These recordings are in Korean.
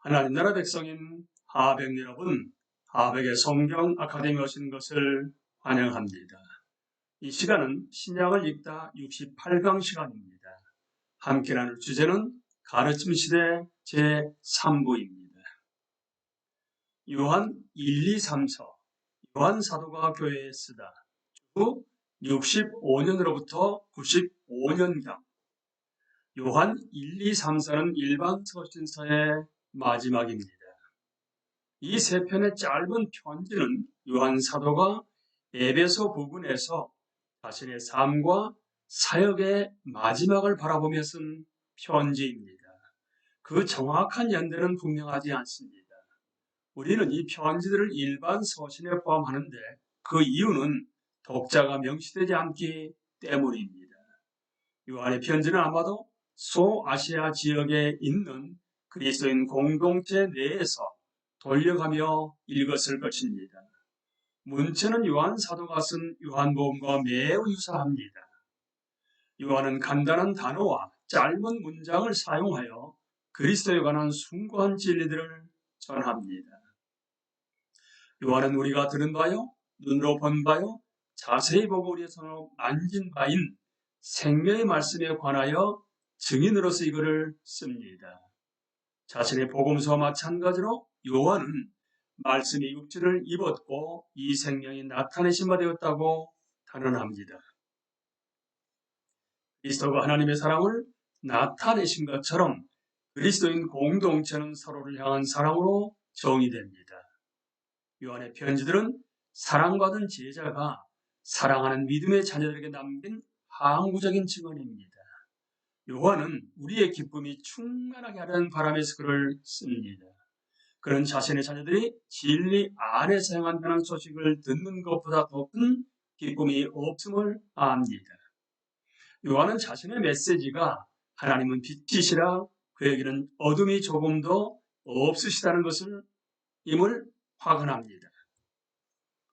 하나님 나라 백성인 하백 여러분, 하백의 성경 아카데미 오신 것을 환영합니다. 이 시간은 신약을 읽다 68강 시간입니다. 함께 나눌 주제는 가르침 시대 제3부입니다. 요한 1, 2, 3서, 요한 사도가 교회에 쓰다 주 65년으로부터 95년경, 요한 1, 2, 3서는 일반 서신서의 마지막입니다. 이 세 편의 짧은 편지는 요한 사도가 에베소 부근에서 자신의 삶과 사역의 마지막을 바라보며 쓴 편지입니다. 그 정확한 연대는 분명하지 않습니다. 우리는 이 편지들을 일반 서신에 포함하는데 그 이유는 독자가 명시되지 않기 때문입니다. 요한의 편지는 아마도 소아시아 지역에 있는 그리스도인 공동체 내에서 돌려가며 읽었을 것입니다. 문체는 요한 사도가 쓴 요한복음과 매우 유사합니다. 요한은 간단한 단어와 짧은 문장을 사용하여 그리스도에 관한 숭고한 진리들을 전합니다. 요한은 우리가 들은 바요, 눈으로 본 바요, 자세히 보고 우리의 손으로 만진 바인 생명의 말씀에 관하여 증인으로서 이거를 씁니다. 자신의 복음서와 마찬가지로 요한은 말씀이 육체를 입었고 이 생명이 나타내신 바 되었다고 단언합니다. 그리스도가 하나님의 사랑을 나타내신 것처럼 그리스도인 공동체는 서로를 향한 사랑으로 정의됩니다. 요한의 편지들은 사랑받은 제자가 사랑하는 믿음의 자녀들에게 남긴 항구적인 증언입니다. 요한은 우리의 기쁨이 충만하게 하려는 바람에서 글을 씁니다. 그런 자신의 자녀들이 진리 안에서 행한다는 소식을 듣는 것보다 더 큰 기쁨이 없음을 압니다. 요한은 자신의 메시지가 하나님은 빛이시라 그에게는 어둠이 조금도 없으시다는 것을 임을 확언합니다.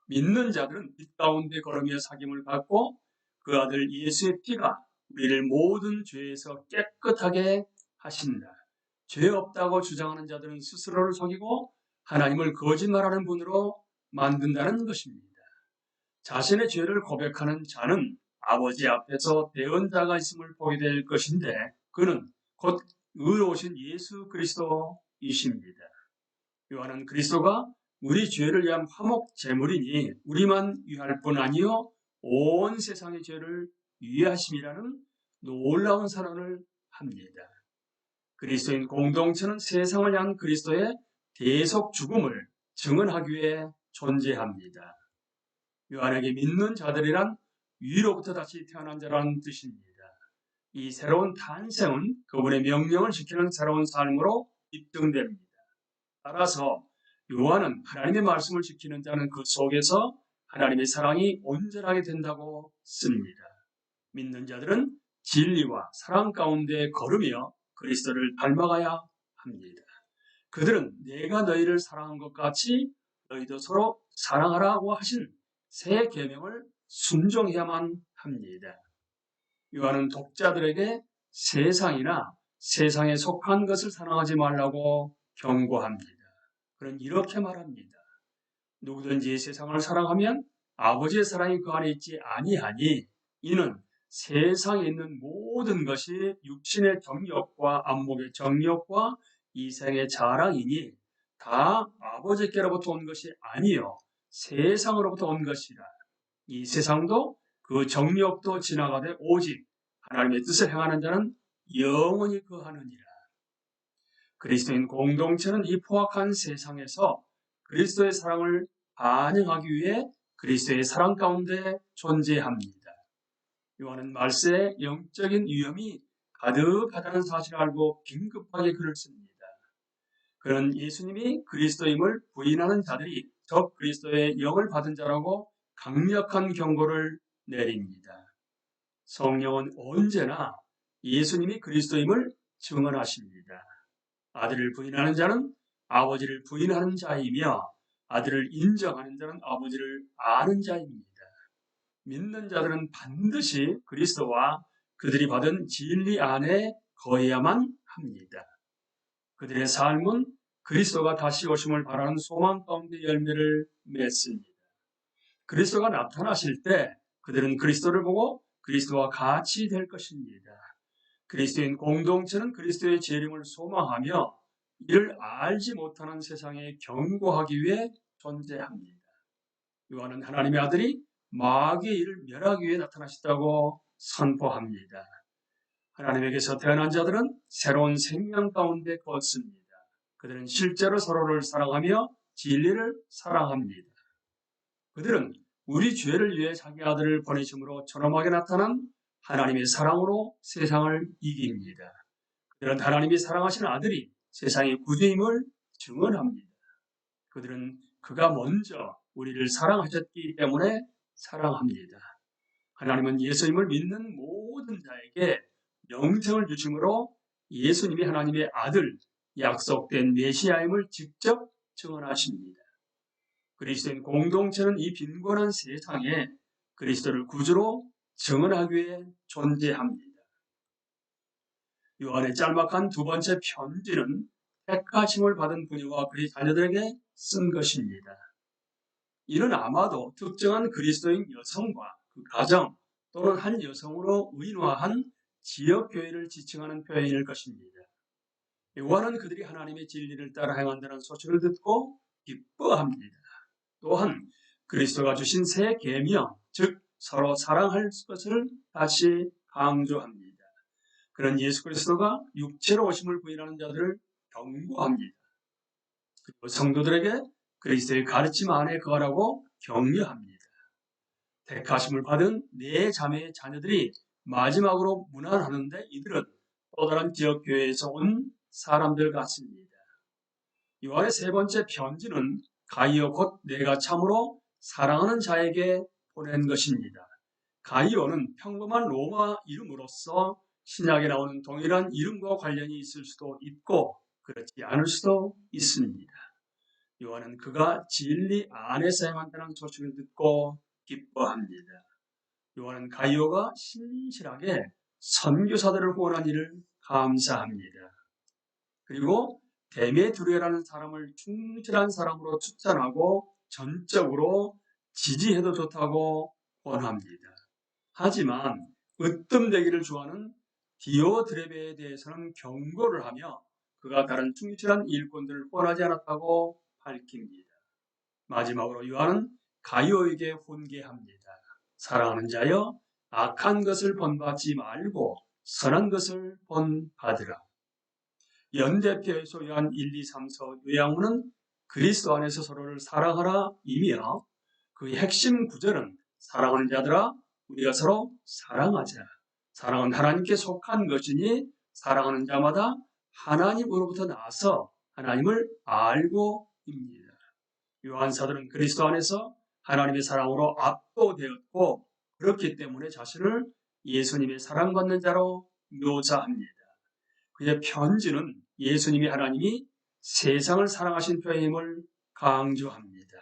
믿는 자들은 빛 가운데 걸으며 사귐을 갖고 그 아들 예수의 피가 우리를 모든 죄에서 깨끗하게 하신다. 죄 없다고 주장하는 자들은 스스로를 속이고 하나님을 거짓말하는 분으로 만든다는 것입니다. 자신의 죄를 고백하는 자는 아버지 앞에서 대언자가 있음을 보게 될 것인데 그는 곧 의로우신 예수 그리스도이십니다. 요한은 그리스도가 우리 죄를 위한 화목 제물이니 우리만 위할 뿐 아니요 온 세상의 죄를 위하심이라는 놀라운 선언을 합니다. 그리스도인 공동체는 세상을 향한 그리스도의 대속 죽음을 증언하기 위해 존재합니다. 요한에게 믿는 자들이란 위로부터 다시 태어난 자라는 뜻입니다. 이 새로운 탄생은 그분의 명령을 지키는 새로운 삶으로 입증됩니다. 따라서 요한은 하나님의 말씀을 지키는 자는 그 속에서 하나님의 사랑이 온전하게 된다고 씁니다. 믿는 자들은 진리와 사랑 가운데 걸으며 그리스도를 닮아가야 합니다. 그들은 내가 너희를 사랑한 것 같이 너희도 서로 사랑하라고 하신 새 계명을 순종해야만 합니다. 요한은 독자들에게 세상이나 세상에 속한 것을 사랑하지 말라고 경고합니다. 그는 이렇게 말합니다. 누구든지 세상을 사랑하면 아버지의 사랑이 그 안에 있지 아니하니 이는 세상에 있는 모든 것이 육신의 정욕과 안목의 정욕과 이생의 자랑이니 다 아버지께로부터 온 것이 아니요 세상으로부터 온 것이라. 이 세상도 그 정욕도 지나가되 오직 하나님의 뜻을 행하는 자는 영원히 거하느니라. 그리스도인 공동체는 이 포악한 세상에서 그리스도의 사랑을 반영하기 위해 그리스도의 사랑 가운데 존재합니다. 요한은 말세에 영적인 위험이 가득하다는 사실을 알고 긴급하게 글을 씁니다. 그는 예수님이 그리스도임을 부인하는 자들이 적 그리스도의 영을 받은 자라고 강력한 경고를 내립니다. 성령은 언제나 예수님이 그리스도임을 증언하십니다. 아들을 부인하는 자는 아버지를 부인하는 자이며 아들을 인정하는 자는 아버지를 아는 자입니다. 믿는 자들은 반드시 그리스도와 그들이 받은 진리 안에 거해야만 합니다. 그들의 삶은 그리스도가 다시 오심을 바라는 소망 가운데 열매를 맺습니다. 그리스도가 나타나실 때 그들은 그리스도를 보고 그리스도와 같이 될 것입니다. 그리스도인 공동체는 그리스도의 재림을 소망하며 이를 알지 못하는 세상에 경고하기 위해 존재합니다. 요한은 하나님의 아들이 마귀의 일을 멸하기 위해 나타나셨다고 선포합니다. 하나님에게서 태어난 자들은 새로운 생명 가운데 걷습니다. 그들은 실제로 서로를 사랑하며 진리를 사랑합니다. 그들은 우리 죄를 위해 자기 아들을 보내심으로 존엄하게 나타난 하나님의 사랑으로 세상을 이깁니다. 그들은 하나님이 사랑하시는 아들이 세상의 구주임을 증언합니다. 그들은 그가 먼저 우리를 사랑하셨기 때문에 사랑합니다. 하나님은 예수님을 믿는 모든 자에게 영생을 주심으로 예수님이 하나님의 아들, 약속된 메시아임을 직접 증언하십니다. 그리스도인 공동체는 이 빈곤한 세상에 그리스도를 구주로 증언하기 위해 존재합니다. 요한의 짤막한 두 번째 편지는 택하심을 받은 부녀와 그의 자녀들에게 쓴 것입니다. 이는 아마도 특정한 그리스도인 여성과 그 가정 또는 한 여성으로 의인화한 지역교회를 지칭하는 표현일 것입니다. 요한은 그들이 하나님의 진리를 따라 행한다는 소식을 듣고 기뻐합니다. 또한 그리스도가 주신 새 계명, 즉 서로 사랑할 것을 다시 강조합니다. 그런 예수 그리스도가 육체로 오심을 부인하는 자들을 경고합니다. 그리고 성도들에게 그리스도의 가르침 안에 거하라고 격려합니다. 택하심을 받은 네 자매의 자녀들이 마지막으로 문안하는데 이들은 또 다른 지역교회에서 온 사람들 같습니다. 요한의 세 번째 편지는 가이오 곧 내가 참으로 사랑하는 자에게 보낸 것입니다. 가이오는 평범한 로마 이름으로서 신약에 나오는 동일한 이름과 관련이 있을 수도 있고 그렇지 않을 수도 있습니다. 요한은 그가 진리 안에서 행한다는 소식을 듣고 기뻐합니다. 요한은 가이오가 신실하게 선교사들을 후원한 일을 감사합니다. 그리고 데메드리오라는 사람을 충실한 사람으로 추천하고 전적으로 지지해도 좋다고 권합니다. 하지만 으뜸되기를 좋아하는 디오드레베에 대해서는 경고를 하며 그가 다른 충실한 일꾼들을 후원하지 않았다고 밝힙니다. 마지막으로 요한은 가이오에게 훈계합니다. 사랑하는 자여, 악한 것을 본받지 말고 선한 것을 본받으라. 연대표에서 요한 1, 2, 3서 요양문은 그리스도 안에서 서로를 사랑하라 이며 그의 핵심 구절은 사랑하는 자들아 우리가 서로 사랑하자. 사랑은 하나님께 속한 것이니 사랑하는 자마다 하나님으로부터 나서 하나님을 알고입니다. 요한 사도는 그리스도 안에서 하나님의 사랑으로 압도되었고 그렇기 때문에 자신을 예수님의 사랑받는 자로 묘사합니다. 그의 편지는 예수님이 하나님이 세상을 사랑하신 표현임을 강조합니다.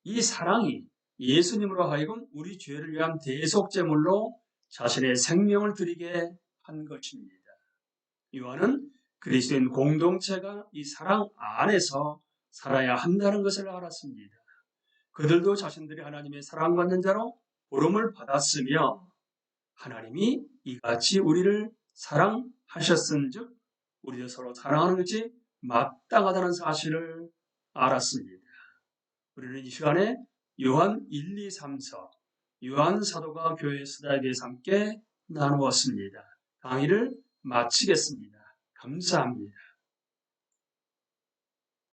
이 사랑이 예수님으로 하여금 우리 죄를 위한 대속제물로 자신의 생명을 드리게 한 것입니다. 요한은 그리스도인 공동체가 이 사랑 안에서 살아야 한다는 것을 알았습니다. 그들도 자신들이 하나님의 사랑받는 자로 부름을 받았으며 하나님이 이같이 우리를 사랑하셨은즉 우리도 서로 사랑하는 것이 마땅하다는 사실을 알았습니다. 우리는 이 시간에 요한 1, 2, 3서 요한 사도가 교회 스다에 대해서 함께 나누었습니다. 강의를 마치겠습니다. 감사합니다.